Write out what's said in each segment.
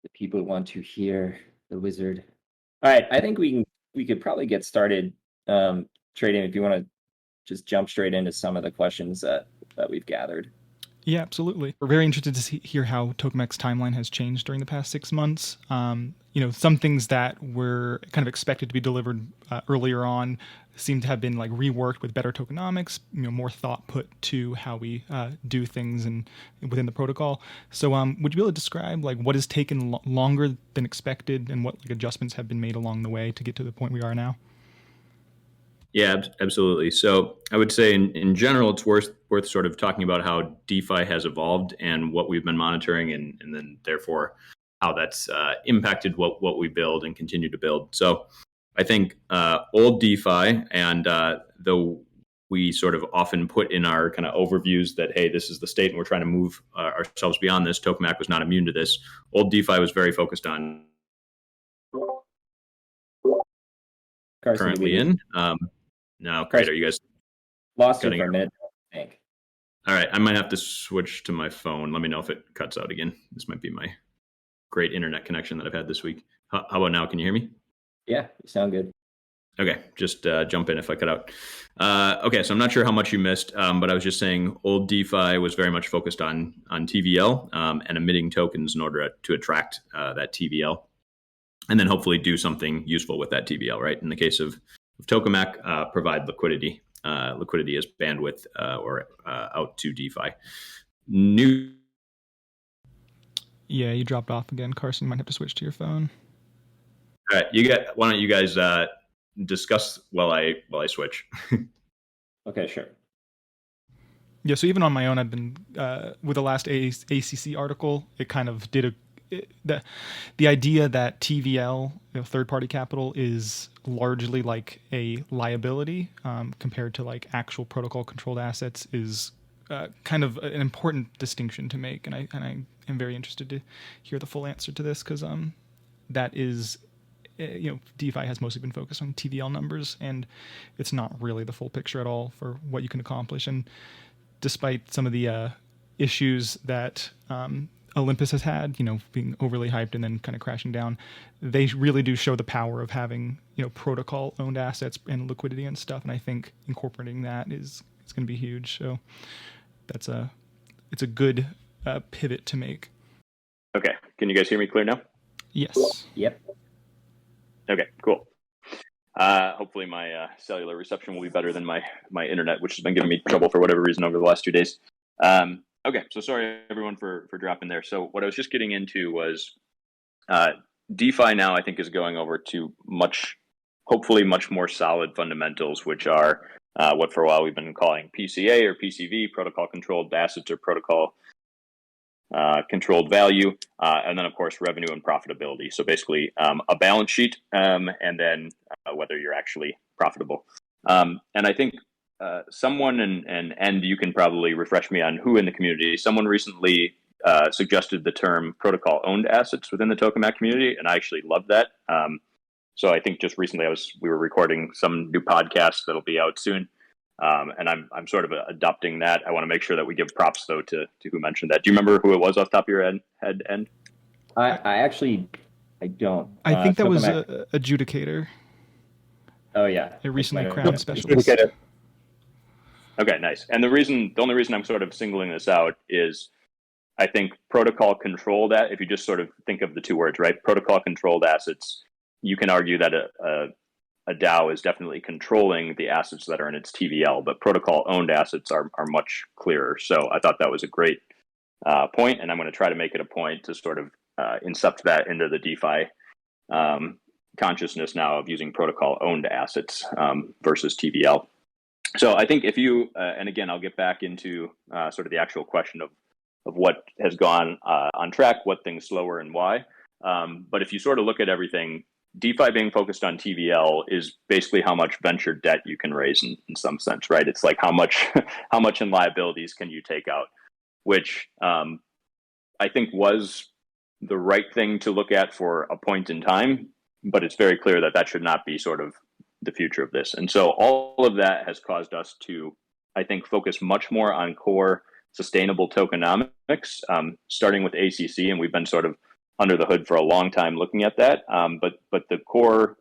the people want to hear the wizard. All right, I think we could probably get started trading if you want to just jump straight into some of the questions that we've gathered. Yeah, absolutely. We're very interested to hear how Tokemak's timeline has changed during the past 6 months. Some things that were kind of expected to be delivered earlier on seem to have been like reworked with better tokenomics. More thought put to how we do things and within the protocol. So, would you be able to describe like what has taken longer than expected and what like adjustments have been made along the way to get to the point we are now? Yeah, absolutely. So I would say in general, it's worth sort of talking about how DeFi has evolved and what we've been monitoring, and then therefore how that's impacted what we build and continue to build. So I think old DeFi, and though we sort of often put in our kind of overviews that, hey, this is the state and we're trying to move ourselves beyond this, Tokemak was not immune to this. Old DeFi was very focused on Carson, currently in. No, great. Are you guys lost you for a minute? I think. All right, I might have to switch to my phone. Let me know if it cuts out again. This might be my great internet connection that I've had this week. How about now? Can you hear me? Yeah, you sound good. Okay, just jump in if I cut out. Okay, so I'm not sure how much you missed, but I was just saying old DeFi was very much focused on TVL and emitting tokens in order to attract that TVL, and then hopefully do something useful with that TVL, right? In the case of Tokemak, provide liquidity. Liquidity as bandwidth or out to DeFi. Yeah, you dropped off again, Carson. You might have to switch to your phone. All right, why don't you guys discuss while I switch? Okay, sure. Yeah, so even on my own, I've been with the last ACC article. It kind of did the idea that TVL, third-party capital, is largely like a liability compared to like actual protocol-controlled assets is kind of an important distinction to make, and I am very interested to hear the full answer to this because that is. DeFi has mostly been focused on TVL numbers, and it's not really the full picture at all for what you can accomplish. And despite some of the issues that Olympus has had, being overly hyped and then kind of crashing down, they really do show the power of having, protocol-owned assets and liquidity and stuff. And I think incorporating that it's going to be huge. So it's a good pivot to make. Okay, can you guys hear me clear now? Yes. Yep. Okay, cool. Hopefully my cellular reception will be better than my internet, which has been giving me trouble for whatever reason over the last 2 days. Okay, so sorry everyone for dropping there. So what I was just getting into was DeFi now I think is going over to hopefully much more solid fundamentals, which are what for a while we've been calling PCA or PCV, protocol controlled assets or protocol controlled value, and then of course revenue and profitability. So basically a balance sheet, and then whether you're actually profitable. And I think someone and you can probably refresh me on who in the community. Someone recently suggested the term protocol owned assets within the Tokemak community, and I actually love that. So I think just recently we were recording some new podcast that'll be out soon. And I'm sort of adopting that. I want to make sure that we give props though to who mentioned that. Do you remember who it was off the top of your head? I don't. I think that was Adjudicator. Oh yeah, a recently crowned specialist. Okay, nice. And the only reason I'm sort of singling this out is I think protocol controlled if you just sort of think of the two words, right? Protocol controlled assets. You can argue that a DAO is definitely controlling the assets that are in its TVL, but protocol-owned assets are much clearer. So I thought that was a great point, and I'm going to try to make it a point to sort of incept that into the DeFi consciousness now of using protocol-owned assets versus TVL. So I think if you, and again, I'll get back into sort of the actual question of what has gone on track, what things slower, and why. But if you sort of look at everything, DeFi being focused on TVL is basically how much venture debt you can raise in some sense, right? It's like how much in liabilities can you take out, which I think was the right thing to look at for a point in time, but it's very clear that should not be sort of the future of this. And so all of that has caused us to, I think, focus much more on core sustainable tokenomics, starting with ACC, and we've been sort of under the hood for a long time looking at that. But the core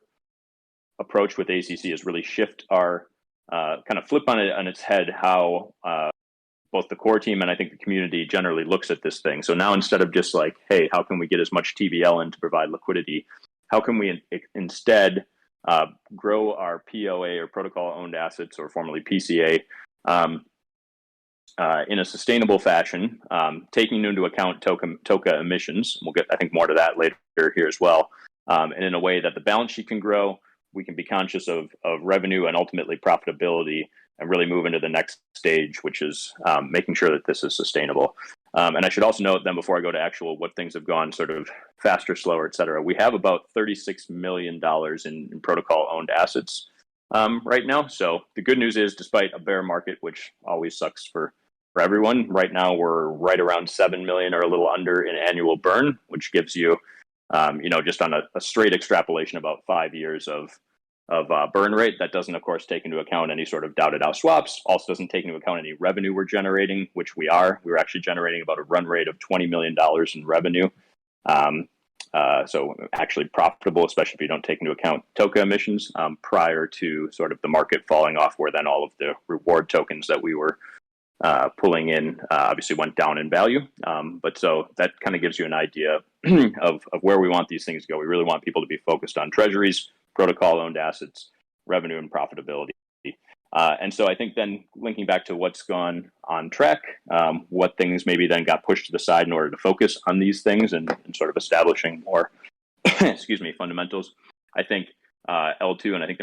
approach with ACC is really shift our kind of flip on its head how both the core team and I think the community generally looks at this thing. So now instead of just like, hey, how can we get as much TVL in to provide liquidity? How can we instead grow our POA or protocol owned assets, or formerly PCA, in a sustainable fashion, taking into account toka emissions. We'll get, I think, more to that later here as well. And in a way that the balance sheet can grow, we can be conscious of revenue and ultimately profitability, and really move into the next stage, which is making sure that this is sustainable. And I should also note then, before I go to actual what things have gone sort of faster, slower, et cetera, we have about $36 million in protocol owned assets right now. So the good news is, despite a bear market, which always sucks for everyone, right now we're right around 7 million or a little under in annual burn, which gives you, just on a straight extrapolation, about 5 years of burn rate. That doesn't, of course, take into account any sort of doubted out swaps. Also doesn't take into account any revenue we're generating, which we are. We're actually generating about a run rate of $20 million in revenue. So actually profitable, especially if you don't take into account toka emissions, prior to sort of the market falling off, where then all of the reward tokens that we were pulling in obviously went down in value. But so that kind of gives you an idea of where we want these things to go. We really want people to be focused on treasuries, protocol owned assets, revenue, and profitability. And so I think then linking back to what's gone on track, what things maybe then got pushed to the side in order to focus on these things and sort of establishing more, fundamentals. I think L2, and I think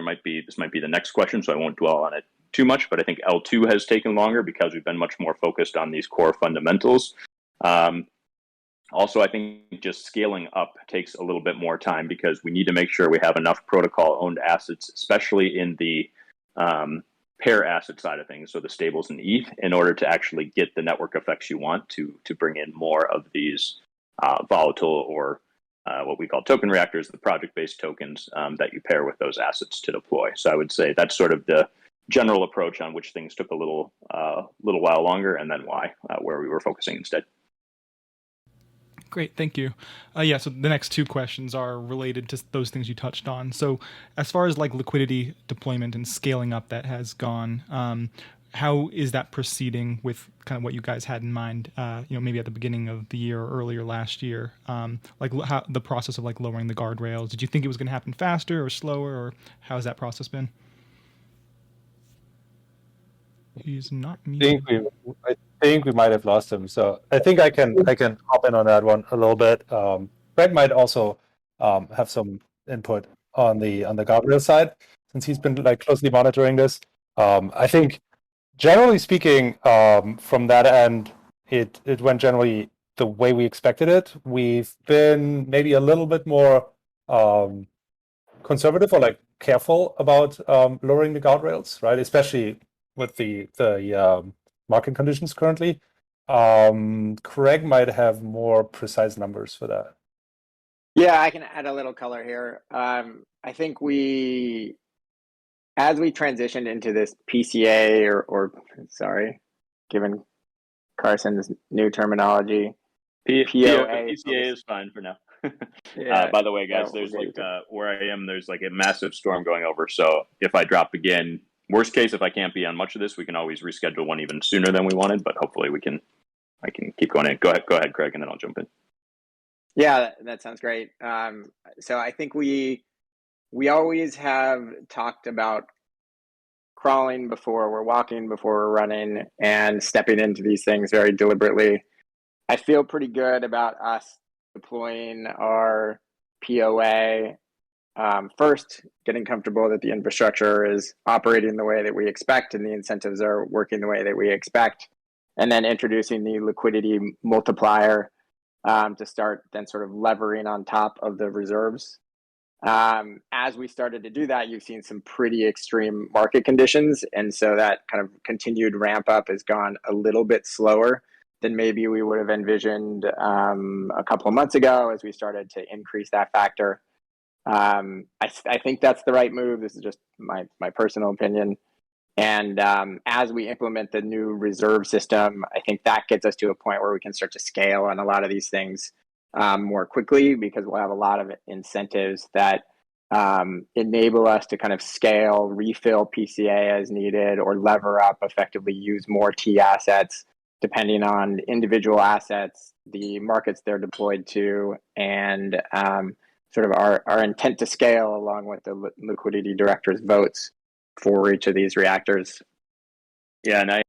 this might be the next question, so I won't dwell on it too much, but I think L2 has taken longer because we've been much more focused on these core fundamentals. Also, I think just scaling up takes a little bit more time because we need to make sure we have enough protocol-owned assets, especially in the pair asset side of things, so the stables and ETH, in order to actually get the network effects you want to bring in more of these volatile or what we call token reactors, the project-based tokens that you pair with those assets to deploy. So I would say that's sort of the general approach on which things took a little while longer, and then where we were focusing instead. Great, thank you. So the next two questions are related to those things you touched on. So as far as like liquidity deployment and scaling up that has gone, how is that proceeding with kind of what you guys had in mind, maybe at the beginning of the year or earlier last year, how the process of like lowering the guardrails? Did you think it was going to happen faster or slower, or how has that process been? He's not muted. I think we might have lost him. So I think I can hop in on that one a little bit. Greg might also have some input on the guardrail side, since he's been like closely monitoring this. I think generally speaking, from that end, it went generally the way we expected it. We've been maybe a little bit more conservative or like careful about lowering the guardrails, right? Especially with the market conditions currently. Craig might have more precise numbers for that. Yeah, I can add a little color here. I think as we transitioned into this PCA or given Carson's new terminology, PCA is fine for now. Yeah, by the way, guys, there's where I am, there's like a massive storm going over. So if I drop again, worst case, if I can't be on much of this, we can always reschedule one even sooner than we wanted, but hopefully I can keep going in. Go ahead, Craig, and then I'll jump in. Yeah, that sounds great. So I think we always have talked about crawling before we're walking, before we're running, and stepping into these things very deliberately. I feel pretty good about us deploying our POA. First, getting comfortable that the infrastructure is operating the way that we expect and the incentives are working the way that we expect, and then introducing the liquidity multiplier to start then sort of levering on top of the reserves. As we started to do that, you've seen some pretty extreme market conditions, and so that kind of continued ramp up has gone a little bit slower than maybe we would have envisioned a couple of months ago as we started to increase that factor. I think that's the right move. This is just my personal opinion. And as we implement the new reserve system, I think that gets us to a point where we can start to scale on a lot of these things more quickly, because we'll have a lot of incentives that enable us to kind of scale, refill PCA as needed, or lever up, effectively use more T assets depending on individual assets, the markets they're deployed to, and sort of our intent to scale along with the liquidity director's votes for each of these reactors. Yeah, and I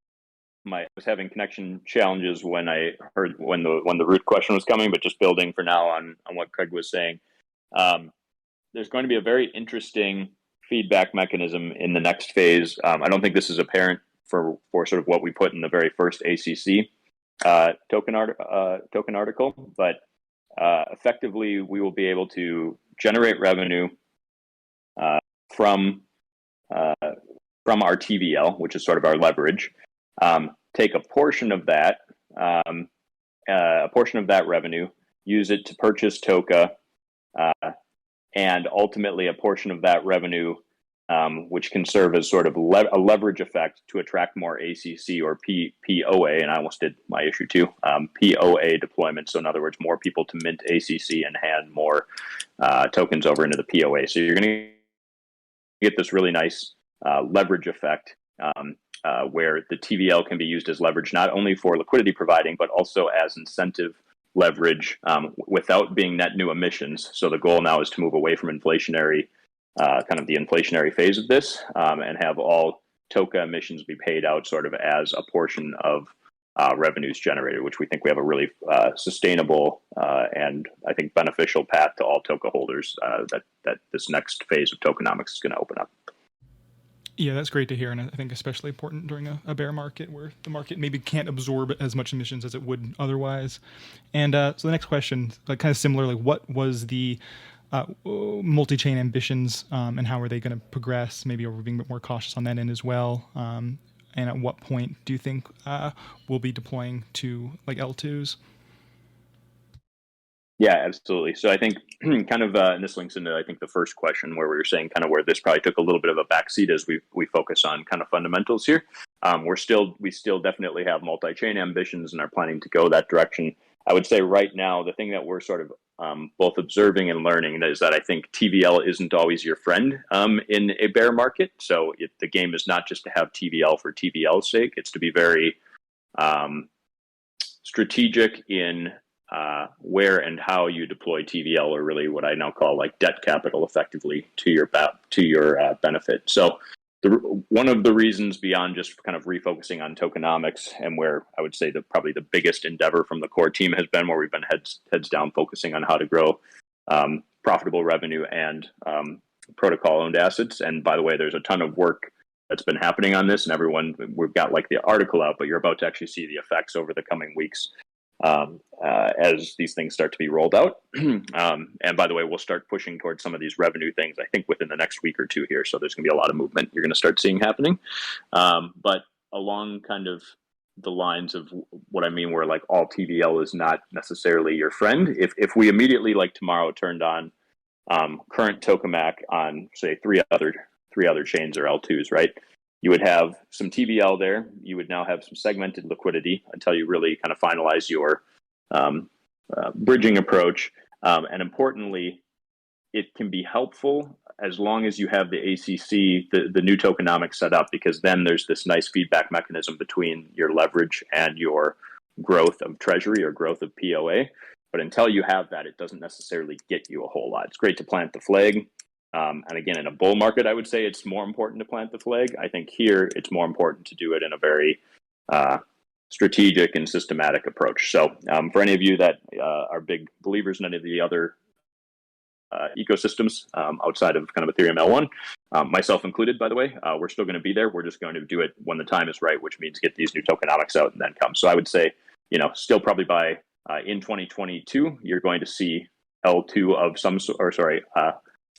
was having connection challenges when I heard when the root question was coming, but just building for now on what Craig was saying. There's going to be a very interesting feedback mechanism in the next phase. I don't think this is apparent for sort of what we put in the very first ACC token article, but effectively we will be able to generate revenue from our TVL, which is sort of our leverage. Take a portion of that revenue, use it to purchase Toka, and ultimately a portion of that revenue, which can serve as sort of a leverage effect to attract more ACC or POA, and I almost did my issue too, POA deployment. So in other words, more people to mint ACC and hand more tokens over into the POA. So you're going to get this really nice leverage effect where the TVL can be used as leverage, not only for liquidity providing, but also as incentive leverage without being net new emissions. So the goal now is to move away from inflationary, kind of the inflationary phase of this, and have all Toka emissions be paid out sort of as a portion of revenues generated, which we think we have a really sustainable and I think beneficial path to all Toka holders that this next phase of tokenomics is going to open up. Yeah, that's great to hear, and I think especially important during a bear market where the market maybe can't absorb as much emissions as it would otherwise. And so the next question, like kind of similarly, what was the multi-chain ambitions, and how are they going to progress? Maybe we're being a bit more cautious on that end as well. And at what point do you think we'll be deploying to like L2s? Yeah, absolutely. So I think kind of, and this links into, I think, the first question where we were saying kind of where this probably took a little bit of a backseat as we focus on kind of fundamentals here. We still definitely have multi-chain ambitions and are planning to go that direction. I would say right now, the thing that we're sort of both observing and learning is that I think TVL isn't always your friend in a bear market. So the game is not just to have TVL for TVL's sake. It's to be very strategic in where and how you deploy TVL, or really what I now call like debt capital, effectively to your benefit. So one of the reasons beyond just kind of refocusing on tokenomics, and where I would say that probably the biggest endeavor from the core team has been, where we've been heads down focusing on how to grow profitable revenue and protocol owned assets. And by the way, there's a ton of work that's been happening on this, and we've got like the article out, but you're about to actually see the effects over the coming weeks as these things start to be rolled out. And by the way, we'll start pushing towards some of these revenue things, I think, within the next week or two here. So there's going to be a lot of movement you're going to start seeing happening. But along kind of the lines of what I mean, where like all TVL is not necessarily your friend. If we immediately, like tomorrow, turned on current Tokemak on, say, three other chains or L2s, right? You would have some TVL there. You would now have some segmented liquidity until you really kind of finalize your bridging approach. And importantly, it can be helpful as long as you have the ACC, the new tokenomics set up, because then there's this nice feedback mechanism between your leverage and your growth of treasury or growth of POA. But until you have that, it doesn't necessarily get you a whole lot. It's great to plant the flag. And again, in a bull market, I would say it's more important to plant the flag. I think here it's more important to do it in a very strategic and systematic approach. So for any of you that are big believers in any of the other ecosystems outside of kind of Ethereum L1, myself included, by the way, we're still going to be there. We're just going to do it when the time is right, which means get these new tokenomics out and then come. So I would say, still probably by in 2022, you're going to see L2 of some sort, or sorry,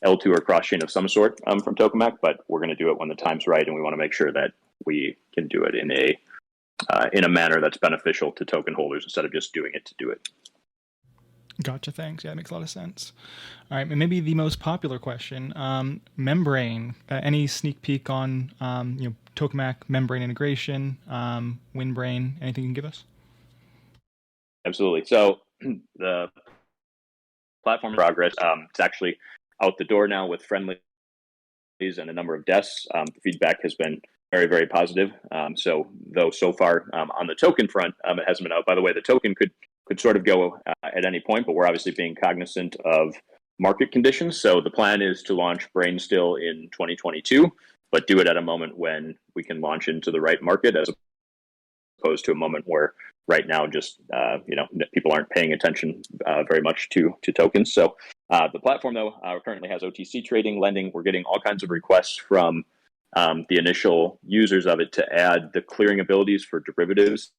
L2 or cross-chain of some sort from Tokemak, but we're going to do it when the time's right, and we want to make sure that we can do it in a manner that's beneficial to token holders instead of just doing it to do it. Gotcha, thanks. Yeah, it makes a lot of sense. All right, and maybe the most popular question, Membrane. Any sneak peek on Tokemak Membrane integration, Windbrain, anything you can give us? Absolutely. So the platform progress. It's actually out the door now with friendlies and a number of deaths. The feedback has been very, very positive. So far on the token front, it hasn't been out. By the way, the token could sort of go at any point, but we're obviously being cognizant of market conditions. So the plan is to launch Brain still in 2022, but do it at a moment when we can launch into the right market, as opposed to a moment where right now just people aren't paying attention very much to tokens. So the platform though currently has OTC trading, lending. We're getting all kinds of requests from the initial users of it to add the clearing abilities for derivatives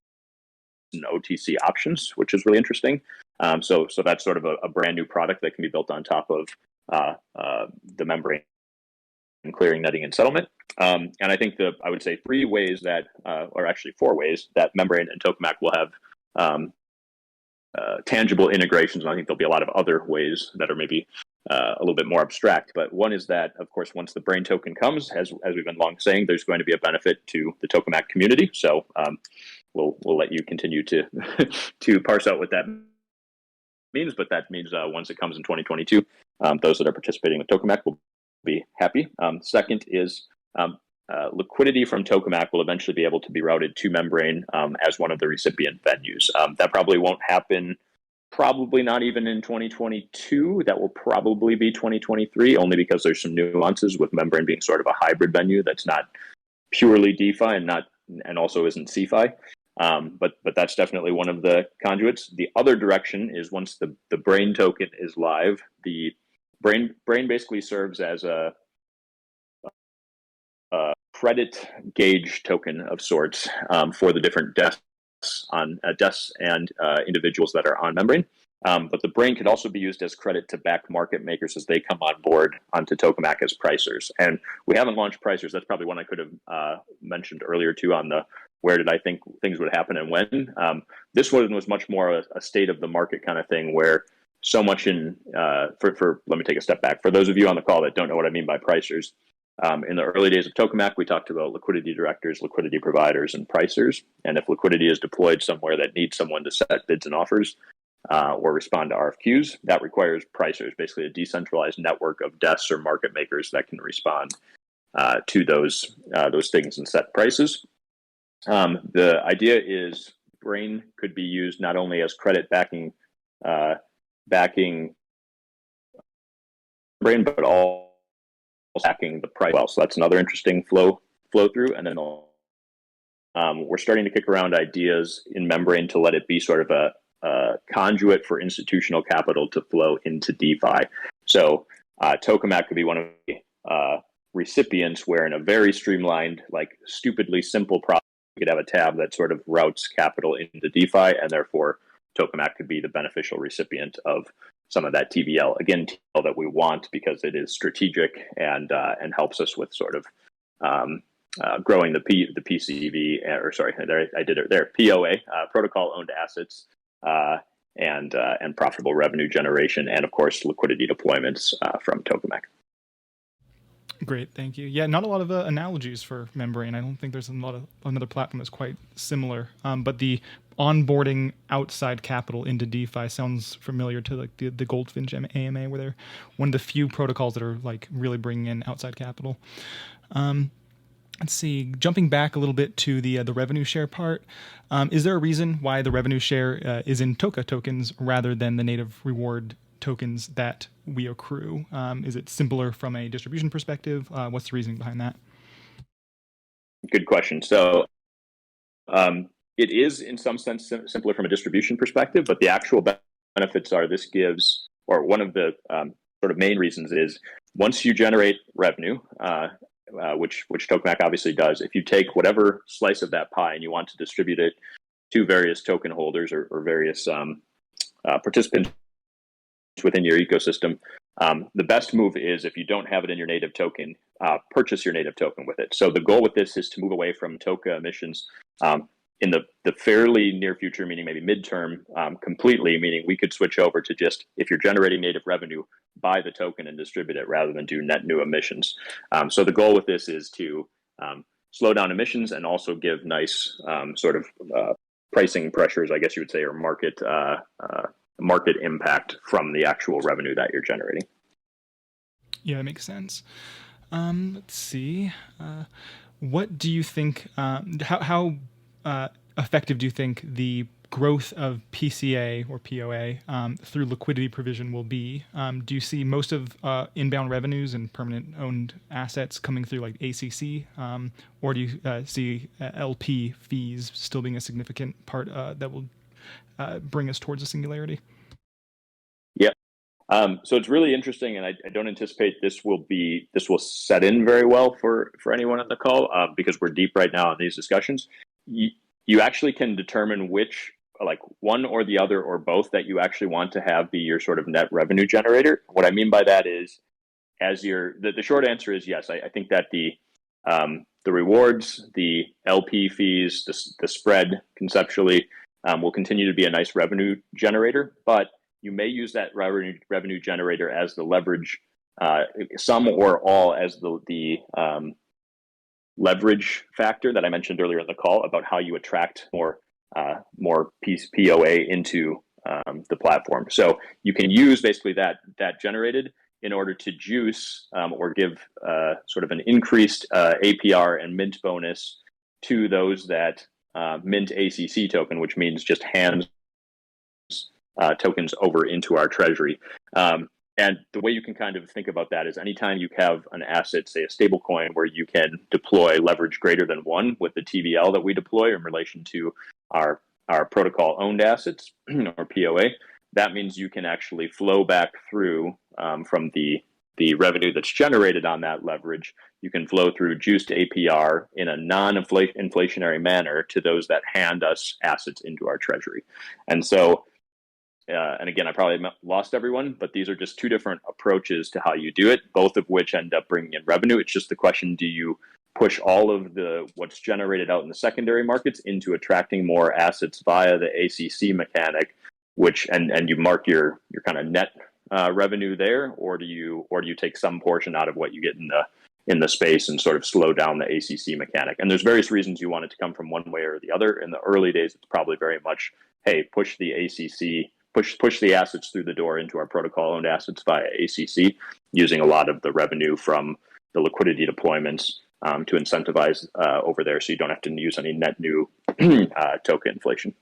and OTC options, which is really interesting. So that's sort of a brand new product that can be built on top of the membrane clearing, netting, and settlement. And I think I would say 3 ways that, or actually 4 ways that membrane and Tokemak will have tangible integrations. And I think there'll be a lot of other ways that are maybe a little bit more abstract. But one is that, of course, once the Brain token comes, as we've been long saying, there's going to be a benefit to the Tokemak community. So we'll let you continue to to parse out what that means. But that means once it comes in 2022, those that are participating with Tokemak will be happy. Second is liquidity from Tokemak will eventually be able to be routed to Membrane as one of the recipient venues. That probably won't happen, probably not even in 2022. That will probably be 2023, only because there's some nuances with Membrane being sort of a hybrid venue that's not purely DeFi and also isn't CeFi. But that's definitely one of the conduits. The other direction is once the Brain token is live, the Brain basically serves as a credit gauge token of sorts for the different desks and individuals that are on Membrane. But the Brain could also be used as credit to back market makers as they come on board onto Tokemak as pricers. And we haven't launched pricers. That's probably one I could have mentioned earlier too on the where did I think things would happen and when. This one was much more a state of the market kind of thing, where so much let me take a step back. For those of you on the call that don't know what I mean by pricers, in the early days of Tokemak, we talked about liquidity directors, liquidity providers, and pricers. And if liquidity is deployed somewhere that needs someone to set bids and offers or respond to RFQs, that requires pricers, basically a decentralized network of desks or market makers that can respond to those things and set prices. The idea is Brain could be used not only as credit backing Brain, but all backing the price well. So that's another interesting flow through. And then we're starting to kick around ideas in Membrane to let it be sort of a conduit for institutional capital to flow into DeFi. So Tokemak could be one of the recipients where in a very streamlined, like stupidly simple process, we could have a tab that sort of routes capital into DeFi, and therefore Tokemak could be the beneficial recipient of some of that TVL. Again, TVL that we want because it is strategic and helps us with sort of growing the PCV, or sorry, I did it there, POA, protocol owned assets, and profitable revenue generation, and of course liquidity deployments from Tokemak. Great, thank you. Yeah, not a lot of analogies for Membrane. I don't think there's another platform that's quite similar. But the onboarding outside capital into DeFi sounds familiar to like the Goldfinch AMA, where they're one of the few protocols that are like really bringing in outside capital. Let's see. Jumping back a little bit to the revenue share part, is there a reason why the revenue share is in Toka tokens rather than the native reward tokens that we accrue? Is it simpler from a distribution perspective? What's the reasoning behind that? Good question. So it is in some sense simpler from a distribution perspective, but the actual benefits are this gives, or one of the sort of main reasons is once you generate revenue, which Tokemak obviously does, if you take whatever slice of that pie and you want to distribute it to various token holders or various participants within your ecosystem, the best move is, if you don't have it in your native token, purchase your native token with it. So the goal with this is to move away from token emissions in the fairly near future, meaning maybe midterm, completely, meaning we could switch over to just, if you're generating native revenue, buy the token and distribute it rather than do net new emissions. So the goal with this is to slow down emissions and also give nice sort of pricing pressures, I guess you would say, or market market impact from the actual revenue that you're generating. Yeah, that makes sense. Let's see. What do you think? How effective do you think the growth of PCA or POA through liquidity provision will be? Do you see most of inbound revenues and permanent owned assets coming through like ACC, or do you see LP fees still being a significant part that will bring us towards a singularity? Yeah. So it's really interesting, and I don't anticipate this will set in very well for anyone on the call because we're deep right now in these discussions. You actually can determine which, like one or the other or both, that you actually want to have be your sort of net revenue generator. What I mean by that is, the short answer is yes. I think that the rewards, the LP fees, the spread conceptually will continue to be a nice revenue generator, but you may use that revenue generator as the leverage, some or all as the leverage factor that I mentioned earlier in the call about how you attract more POA into the platform. So you can use basically that generated in order to juice or give sort of an increased APR and mint bonus to those that mint ACC token, which means just hands tokens over into our treasury. And the way you can kind of think about that is anytime you have an asset, say a stable coin, where you can deploy leverage greater than 1 with the TVL that we deploy in relation to our protocol owned assets or POA, that means you can actually flow back through from the revenue that's generated on that leverage. You can flow through juiced APR in a non-inflationary manner to those that hand us assets into our treasury. And so and again, I probably lost everyone, but these are just two different approaches to how you do it, both of which end up bringing in revenue. It's just the question, do you push all of what's generated out in the secondary markets into attracting more assets via the ACC mechanic, and you mark your kind of net revenue there, or do you take some portion out of what you get in the space and sort of slow down the ACC mechanic? And there's various reasons you want it to come from one way or the other. In the early days, it's probably very much, hey, push the ACC, push the assets through the door into our protocol-owned assets via ACC, using a lot of the revenue from the liquidity deployments to incentivize over there, so you don't have to use any net new token inflation.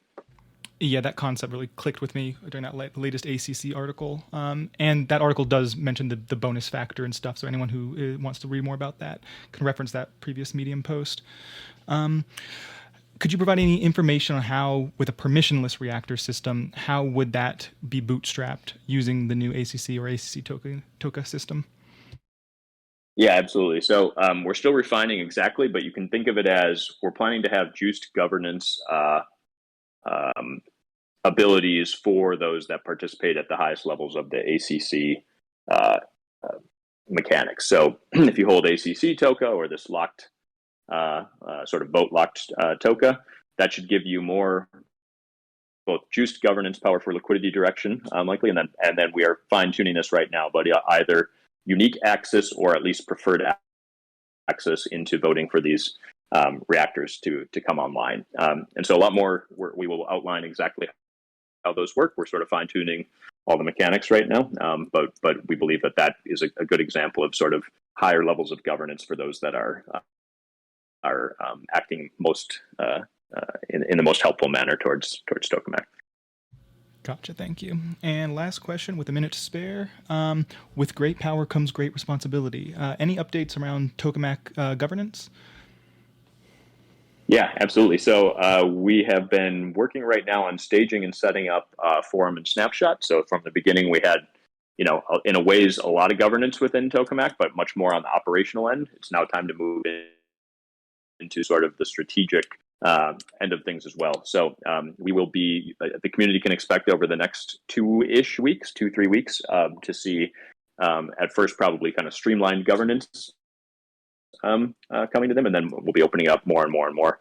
Yeah, that concept really clicked with me during that latest ACC article. And that article does mention the bonus factor and stuff, so anyone who wants to read more about that can reference that previous Medium post. Could you provide any information on how, with a permissionless reactor system, how would that be bootstrapped using the new ACC or ACC Toka system? Yeah, absolutely. So we're still refining exactly, but you can think of it as we're planning to have juiced governance abilities for those that participate at the highest levels of the ACC mechanics. So if you hold ACC Toka or this locked sort of vote locked Toka, that should give you more both juiced governance power for liquidity direction, likely, and then we are fine tuning this right now, but either unique access or at least preferred access into voting for these reactors to come online. And so a lot more we will outline exactly how those work. We're sort of fine tuning all the mechanics right now, but we believe that is a good example of sort of higher levels of governance for those that are acting most in the most helpful manner towards Tokemak. Gotcha, thank you. And last question, with a minute to spare. With great power comes great responsibility. Any updates around Tokemak governance? Yeah, absolutely. So we have been working right now on staging and setting up forum and snapshot. So from the beginning, we had, in a ways, a lot of governance within Tokemak, but much more on the operational end. It's now time to move into sort of the strategic end of things as well. So we will be, the community can expect over the next 2-3 weeks to see at first probably kind of streamlined governance coming to them, and then we'll be opening up more and more and more.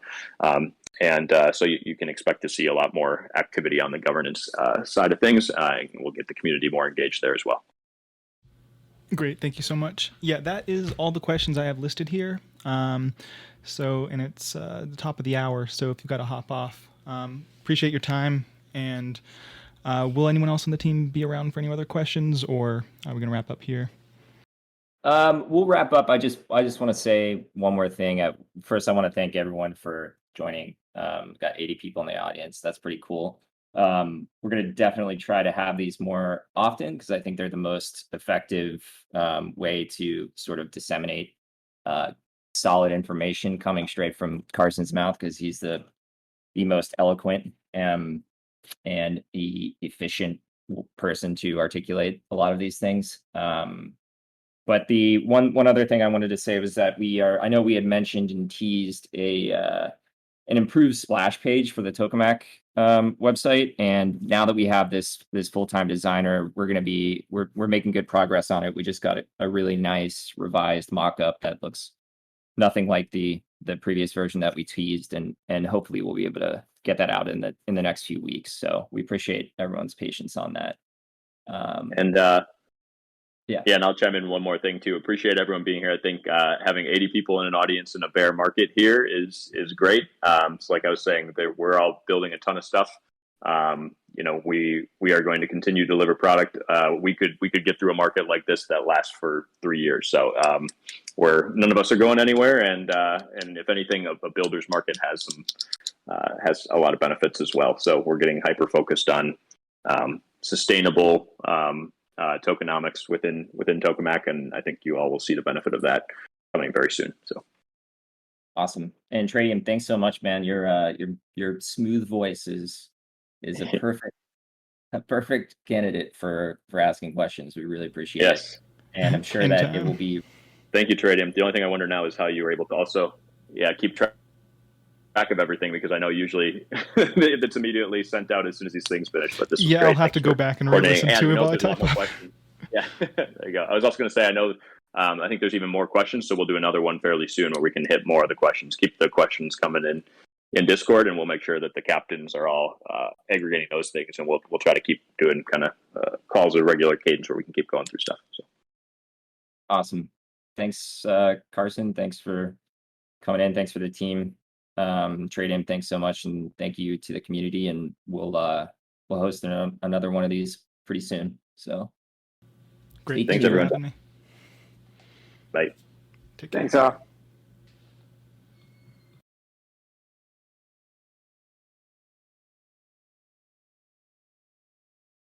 So you can expect to see a lot more activity on the governance side of things. We'll get the community more engaged there as well. Great, thank you so much. Yeah, that is all the questions I have listed here. And it's the top of the hour, so if you've got to hop off, appreciate your time, and Will anyone else on the team be around for any other questions, or are we going to wrap up here? We'll wrap up. I just want to say one more thing. First, I want to thank everyone for joining. Got 80 people in the audience. That's pretty cool. We're going to definitely try to have these more often because I think they're the most effective way to sort of disseminate solid information coming straight from Carson's mouth, because he's the most eloquent and the efficient person to articulate a lot of these things. But the one other thing I wanted to say was that I know we had mentioned and teased an improved splash page for the Tokemak website, and now that we have this full-time designer, we're making good progress on it. We just got a really nice revised mock-up that looks nothing like the previous version that we teased, and hopefully we'll be able to get that out in the next few weeks. So we appreciate everyone's patience on that. Yeah, and I'll chime in one more thing too. Appreciate everyone being here. I think having 80 people in an audience in a bear market here is great. So like I was saying, we're all building a ton of stuff. We are going to continue to deliver product. We could get through a market like this that lasts for 3 years. So none of us are going anywhere, and if anything, a builder's market has a lot of benefits as well. So we're getting hyper focused on sustainable tokenomics within Tokemak, and I think you all will see the benefit of that coming very soon. So awesome. And Tradium, thanks so much, man. Your smooth voice is a perfect candidate for asking questions. We really appreciate it. And I'm sure that it will be. Thank you, Tradium. The only thing I wonder now is how you were able to also keep track of everything, because I know usually it's immediately sent out as soon as these things finish. But this was great. I'll have to go back and re-listen to it while I talk about it. Yeah, there you go. I was also going to say, I know, I think there's even more questions, so we'll do another one fairly soon where we can hit more of the questions. Keep the questions coming in Discord, and we'll make sure that the captains are all aggregating those things, and we'll try to keep doing kind of calls at a regular cadence where we can keep going through stuff. So awesome. Thanks, Carson. Thanks for coming in. Thanks for the team. Tradium, thanks so much, and thank you to the community. And we'll host another one of these pretty soon. So great. Thanks everyone. Bye. Take care. Thanks all.